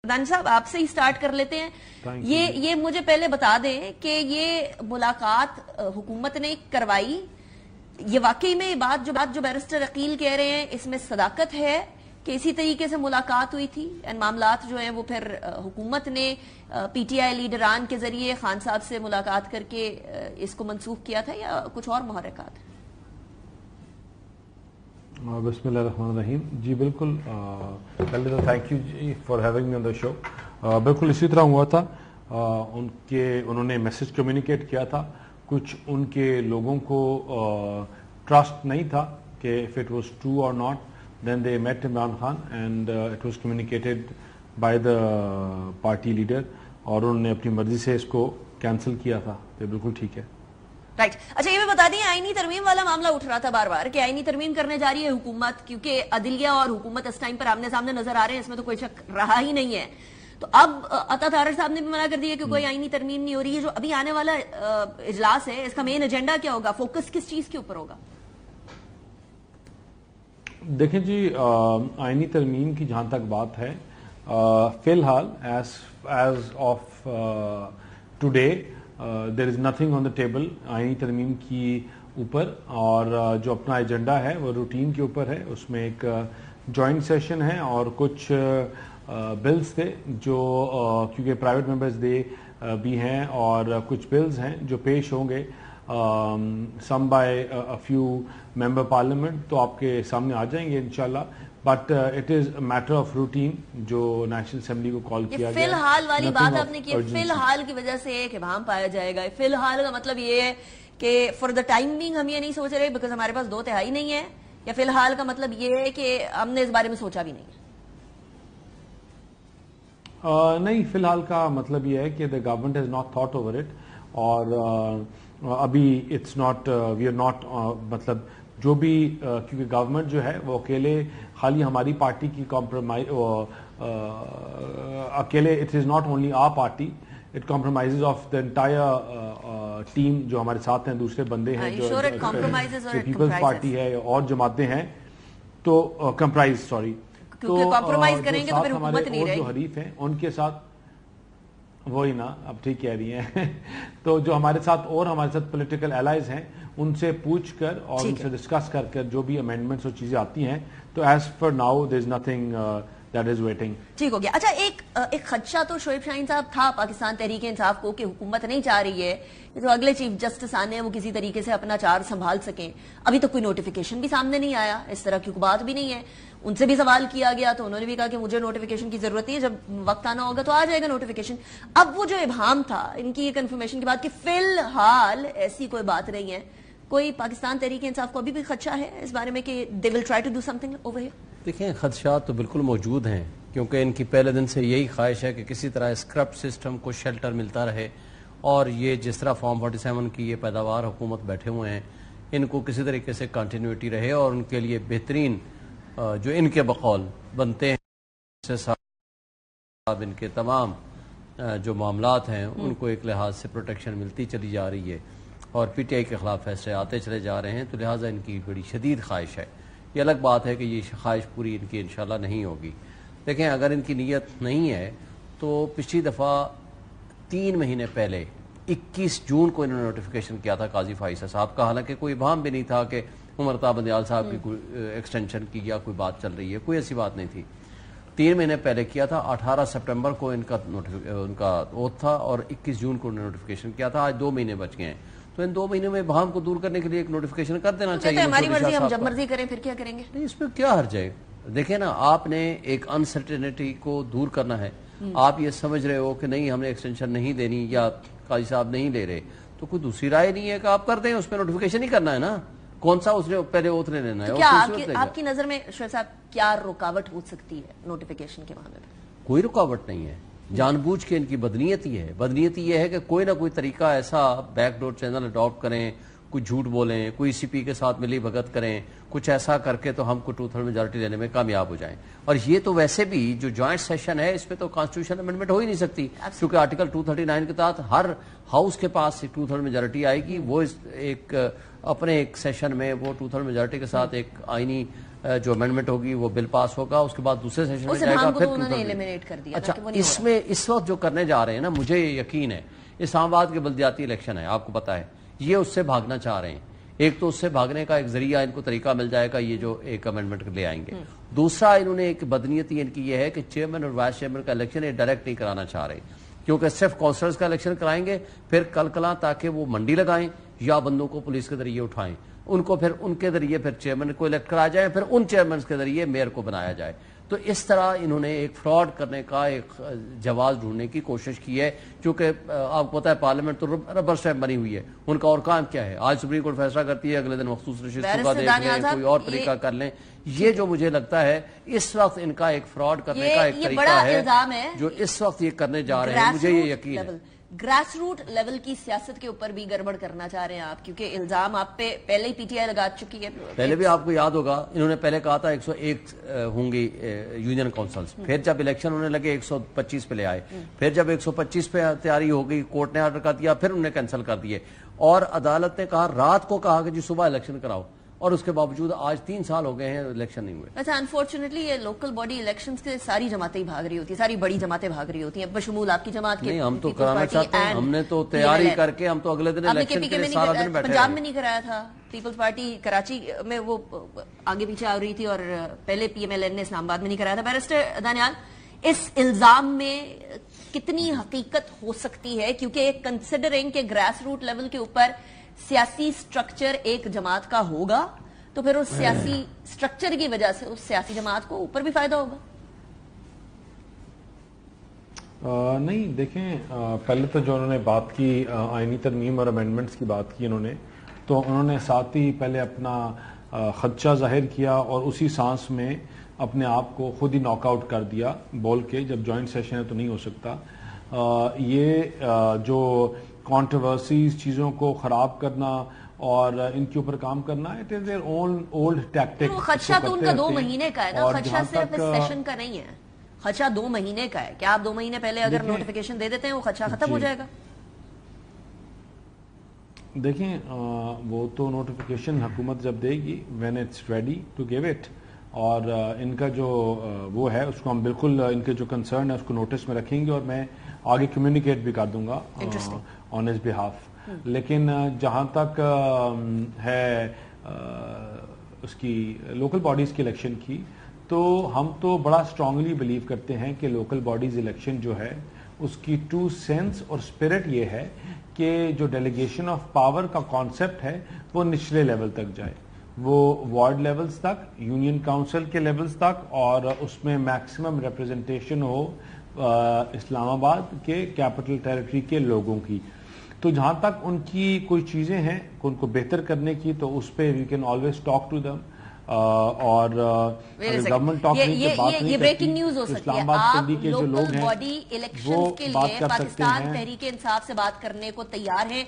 دان صاحب آپ سے ہی سٹارٹ کر لیتے ہیں. یہ مجھے پہلے بتا دیں کہ یہ ملاقات حکومت نے کروائی, یہ واقعی میں بات جو بیرسٹر عقیل کہہ رہے ہیں اس میں صداقت ہے کہ اسی طریقے سے ملاقات ہوئی تھی؟ معاملات جو ہیں وہ پھر حکومت نے پی ٹی آئی لیڈران کے ذریعے خان صاحب سے ملاقات کر کے اس کو منسوخ کیا تھا یا کچھ اور محرکات؟ بسم اللہ الرحمن الرحیم. جی بالکل, پہلے تو تھینک یو جی for having me on the show. بالکل اسی طرح ہوا تھا. انہوں نے میسج کمیونیکیٹ کیا تھا. کچھ ان کے لوگوں کو ٹرسٹ نہیں تھا کہ اف اٹ واز ٹرو اور not, then they met Imran Khan and it was communicated by the party leader, اور انہوں نے اپنی مرضی سے اس کو کینسل کیا تھا. تو بالکل ٹھیک ہے. رائٹ. اچھا یہ بھی بتا دیں, آئینی ترمیم والا معاملہ اٹھ رہا تھا بار بار کہ آئینی ترمیم کرنے جا رہی ہے حکومت, کیونکہ عدلیہ اور حکومت اس ٹائم پر آمنے سامنے نظر آ رہے ہیں, اس میں تو کوئی شک رہا ہی نہیں ہے. تو اب عطا طاہر صاحب نے بھی منع کر دیا کہ کوئی آئینی ترمیم نہیں ہو رہی ہے. جو ابھی آنے والا اجلاس ہے اس کا مین ایجنڈا کیا ہوگا, فوکس کس چیز کے اوپر ہوگا؟ دیکھیں جی, آئینی ترمیم کی جہاں تک بات ہے, فی الحال as of today there is nothing on the table آئینی ترمیم کی اوپر. اور جو اپنا ایجنڈا ہے وہ روٹین کے اوپر ہے. اس میں ایک جوائنٹ سیشن ہے اور کچھ بلز تھے جو کیونکہ پرائیویٹ ممبرز ڈے بھی ہیں, اور کچھ بلز ہیں جو پیش ہوں گے some by a few member parliament, تو آپ کے سامنے آ جائیں گے انشاءاللہ. But it is matter of routine جو نیشنل اسمبلی کو کال کیا گیا. فی الحال والی بات آپ نے کی, فی الحال کی وجہ سے ایک ابہام پایا جائے گا. فی الحال کا مطلب یہ ہے کہ فار دا ٹائم بینگ ہم یہ نہیں سوچ رہے بیکاز ہمارے پاس 2/3 نہیں ہے, یا فی الحال کا مطلب یہ ہے کہ ہم نے اس بارے میں سوچا بھی نہیں ہے؟ نہیں, فی الحال کا مطلب یہ ہے کہ the government has not thought over it, اور ابھی it's not we are not, مطلب جو بھی کیونکہ گورنمنٹ جو ہے وہ اکیلے خالی ہماری پارٹی کی کمپرومائز, اکیلے it is not only our party, it compromises of the entire team جو ہمارے ساتھ ہیں, دوسرے بندے ہیں جو پیپلز پارٹی ہے اور جماعتیں ہیں, تو کمپرائز سوری, تو کمپرومائز کریں گے تو پھر حکومت نہیں رہے گی. جو حریف ہیں ان کے ساتھ وہی نا, اب ٹھیک کہہ رہی ہیں تو جو ہمارے ساتھ اور ہمارے ساتھ پولیٹیکل الائز ہیں ان سے پوچھ کر اور ان سے ڈسکس کر کر جو بھی امینڈمنٹس اور چیزیں آتی ہیں, تو as far now there is nothing that is waiting. ٹھیک ہو گیا. اچھا ایک خدشہ تو شعیب شاہین صاحب تھا پاکستان تحریک انصاف کو کہ حکومت نہیں چاہ رہی ہے کہ جو اگلے چیف جسٹس آنے ہیں وہ کسی طریقے سے اپنا چارج سنبھال سکیں. ابھی تو کوئی نوٹیفیکیشن بھی سامنے نہیں آیا, اس طرح کی بات بھی نہیں ہے. ان سے بھی سوال کیا گیا تو انہوں نے بھی کہا کہ مجھے نوٹیفیکیشن کی ضرورت نہیں ہے, جب وقت آنا ہوگا تو آ جائے گا نوٹیفیکیشن. اب وہ جو ابہام تھا ان کی یہ کنفرمیشن کے بعد کہ فی الحال ایسی کوئی بات نہیں ہے, کوئی پاکستان تحریک انصاف کو ابھی بھی خدشہ ہے اس بارے میں کہ they will try to do something over here? دیکھیں, خدشات تو بالکل موجود ہیں, کیونکہ ان کی پہلے دن سے یہی خواہش ہے کہ کسی طرح اس کرپٹ سسٹم کو شیلٹر ملتا رہے, اور یہ جس طرح فارم 47 کی یہ پیداوار حکومت بیٹھے ہوئے ہیں ان کو کسی طریقے سے کنٹینیوٹی رہے, اور ان کے لیے بہترین جو ان کے بقول بنتے ہیں صاحب ان کے تمام جو معاملات ہیں ان کو ایک لحاظ سے پروٹیکشن ملتی چلی جا رہی ہے, اور پی ٹی آئی کے خلاف فیصلے آتے چلے جا رہے ہیں, تو لہٰذا ان کی بڑی شدید خواہش ہے. یہ الگ بات ہے کہ یہ خواہش پوری ان کی انشاءاللہ نہیں ہوگی. دیکھیں, اگر ان کی نیت نہیں ہے تو پچھلی دفعہ 3 مہینے پہلے 21 جون کو انہوں نے نوٹیفیکیشن کیا تھا قاضی فائزہ صاحب کا, حالانکہ کوئی ابہام بھی نہیں تھا کہ عمر طاہر بندیال صاحب کی کوئی ایکسٹینشن کی یا کوئی بات چل رہی ہے, کوئی ایسی بات نہیں تھی. 3 مہینے پہلے کیا تھا, 18 سپٹمبر کو ان کا اوتھ تھا, اور 21 جون کو نوٹیفیکیشن کیا تھا. آج 2 مہینے بچ گئے ہیں, تو ان 2 مہینوں میں ابہام کو دور کرنے کے لیے ایک نوٹیفیکیشن کر دینا چاہیے. ہماری مرضی, ہم جب مرضی کریں پھر کیا کریں گے؟ نہیں, اس میں کیا حرج ہے؟ دیکھیں نا, آپ نے ایک انسرٹینٹی کو دور کرنا ہے. آپ یہ سمجھ رہے ہو کہ نہیں ہم نے ایکسٹینشن نہیں دینی یا قاضی صاحب نہیں لے رہے, تو کوئی دوسری رائے نہیں ہے کہ آپ کر دیں, اس پہ نوٹیفیکیشن ہی کرنا ہے نا. کون سا اس نے پہلے اوتھ لے لینا ہے؟ کیا آپ کی نظر میں شعیب صاحب کیا رکاوٹ ہو سکتی ہے نوٹیفیکیشن کے معاملے میں؟ کوئی رکاوٹ نہیں ہے. جان بوجھ کے ان کی بدنیتی ہے. بدنیتی یہ ہے کہ کوئی نہ کوئی طریقہ ایسا بیک ڈور چینل اڈاپٹ کریں, کوئی جھوٹ بولیں, کوئی سی پی کے ساتھ ملی بھگت کریں, کچھ ایسا کر کے تو ہم کو 2/3 میجارٹی لینے میں کامیاب ہو جائیں. اور یہ تو ویسے بھی جو جوائنٹ سیشن ہے اس پہ تو کانسٹیٹیوشن امینڈمنٹ ہو ہی نہیں سکتی, کیونکہ آرٹیکل 239 کے تحت ہر ہاؤس کے پاس 2/3 میجارٹی آئے گی. وہ ایک اپنے ایک سیشن میں وہ 2/3 میجارٹی کے ساتھ ایک آئینی جو امینڈمنٹ ہوگی وہ بل پاس ہوگا, اس کے بعد دوسرے سیشن میں جائے گا, پھر اچھا اس میں اس وقت جو کرنے جا رہے ہیں نا, مجھے یقین ہے اسلام آباد کے بلدیاتی الیکشن ہے, آپ کو پتا ہے یہ اس سے بھاگنا چاہ رہے ہیں. ایک تو اس سے بھاگنے کا ایک ذریعہ ان کو طریقہ مل جائے گا, یہ جو ایک امینڈمنٹ لے آئیں گے. دوسرا انہوں نے ایک بدنیتی ان کی یہ ہے کہ چیئرمین اور وائس چیئرمین کا الیکشن یہ ڈائریکٹ نہیں کرانا چاہ رہے, کیونکہ صرف کونسلرز کا الیکشن کرائیں گے, پھر کل کلاں تاکہ وہ منڈی لگائیں یا بندوں کو پولیس کے ذریعے اٹھائیں, ان کو پھر ان کے ذریعے پھر چیئرمین کو الیکٹ کرایا جائے, پھر ان چیئرمینز کے ذریعے میئر کو بنایا جائے. تو اس طرح انہوں نے ایک فراڈ کرنے کا ایک جواز ڈھونڈنے کی کوشش کی ہے, کیونکہ آپ کو پتا ہے پارلیمنٹ تو ربر اسٹیمپ بنی ہوئی ہے, ان کا اور کام کیا ہے, آج سپریم کورٹ فیصلہ کرتی ہے, اگلے دن مخصوص نشست کا دیکھ لیں, کوئی اور طریقہ کر لیں. یہ جو مجھے لگتا ہے اس وقت ان کا ایک فراڈ کرنے کا ایک طریقہ ہے جو اس وقت یہ کرنے جا رہے ہیں, مجھے یہ یقین ہے. گراس روٹ لیول کی سیاست کے اوپر بھی گڑبڑ کرنا چاہ رہے ہیں آپ, کیونکہ الزام آپ پہ پہلے ہی پی ٹی آئی لگا چکی ہے. پہلے بھی آپ کو یاد ہوگا انہوں نے پہلے کہا تھا 101 ہوں گی یونین کونسلز, پھر جب الیکشن ہونے لگے 125 پہ لے آئے, پھر جب 125 پہ تیاری ہو گئی کورٹ نے آرڈر کر دیا, پھر انہوں نے کینسل کر دیے, اور عدالت نے کہا رات کو کہا کہ جی صبح الیکشن کراؤ, اور اس کے باوجود آج 3 سال ہو گئے ہیں الیکشن نہیں ہوئے. اچھا, انفارچونیٹلی یہ لوکل باڈی الیکشنز کے ساری جماعتیں بھاگ رہی ہوتی ہیں, ساری بڑی جماعتیں بھاگ رہی ہوتی ہیں, بشمول آپ کی جماعت کے. نہیں, ہم تو کرانا چاہتے ہیں, ہم نے تو تیاری کر کے ہم تو اگلے دن الیکشن کے لیے سارا دن بیٹھے. پنجاب میں نہیں کرایا تھا, پیپلز پارٹی کراچی میں وہ آگے پیچھے آ رہی تھی, اور پہلے پی ایم ایل این نے اسلام آباد میں نہیں کرایا تھا. بیرسٹر دانیال, اس الزام میں کتنی حقیقت ہو سکتی ہے, کیونکہ کنسیڈرنگ کہ گراس روٹ لیول کے اوپر سیاسی سٹرکچر ایک جماعت کا ہوگا, تو پھر اس سیاسی سٹرکچر کی وجہ سے اس سیاسی جماعت کو اوپر بھی فائدہ ہوگا. نہیں دیکھیں, پہلے تو جو انہوں نے بات کی آئینی ترمیم اور امینڈمنٹس کی بات کی انہوں نے, تو انہوں نے ساتھ ہی پہلے اپنا خدشہ ظاہر کیا اور اسی سانس میں اپنے آپ کو خود ہی ناک آؤٹ کر دیا بول کے جب جوائنٹ سیشن ہے تو نہیں ہو سکتا. یہ جو کانٹروورسیز, چیزوں کو خراب کرنا اور ان کے اوپر کام کرنا, it is there old tactic. خدشہ تو ان کا 2 مہینے کا ہے نا, خدشہ صرف اس سیشن کا نہیں ہے, خدشہ 2 مہینے کا ہے. کیا آپ 2 مہینے پہلے اگر نوٹیفیکیشن دے دیتے ہیں وہ خدشہ ختم ہو جائے گا؟ دیکھیں, وہ تو نوٹیفیکیشن حکومت جب دے گی when it's ready to give it, اور ان کا جو وہ ہے اس کو ہم بالکل ان کے جو کنسرن ہے اس کو نوٹس میں رکھیں گے, اور میں آگے کمیونیکیٹ بھی کر دوں گا آن ہز بہاف. لیکن جہاں تک ہے اس کی لوکل باڈیز کی الیکشن کی, تو ہم تو بڑا اسٹرانگلی بلیو کرتے ہیں کہ لوکل باڈیز الیکشن جو ہے اس کی ٹرو سینس اور اسپرٹ یہ ہے کہ جو ڈیلیگیشن آف پاور کا کانسیپٹ ہے وہ نچلے لیول تک جائے, وہ وارڈ لیولز تک, یونین کاؤنسل کے لیولز تک, اور اس میں میکسیمم ریپرزنٹیشن ہو اسلام آباد کے کیپٹل ٹیریٹری کے لوگوں کی. تو جہاں تک ان کی کوئی چیزیں ہیں ان کو بہتر کرنے کی, تو اس پہ we can always talk to them, اور گورنمنٹ ٹاک نہیں بات نہیں کرتی. اسلام آباد پنڈی کے جو لوگ ہیں وہ بات کر سکتے ہیں. پاکستان تحریک انصاف سے بات کرنے کو تیار ہیں.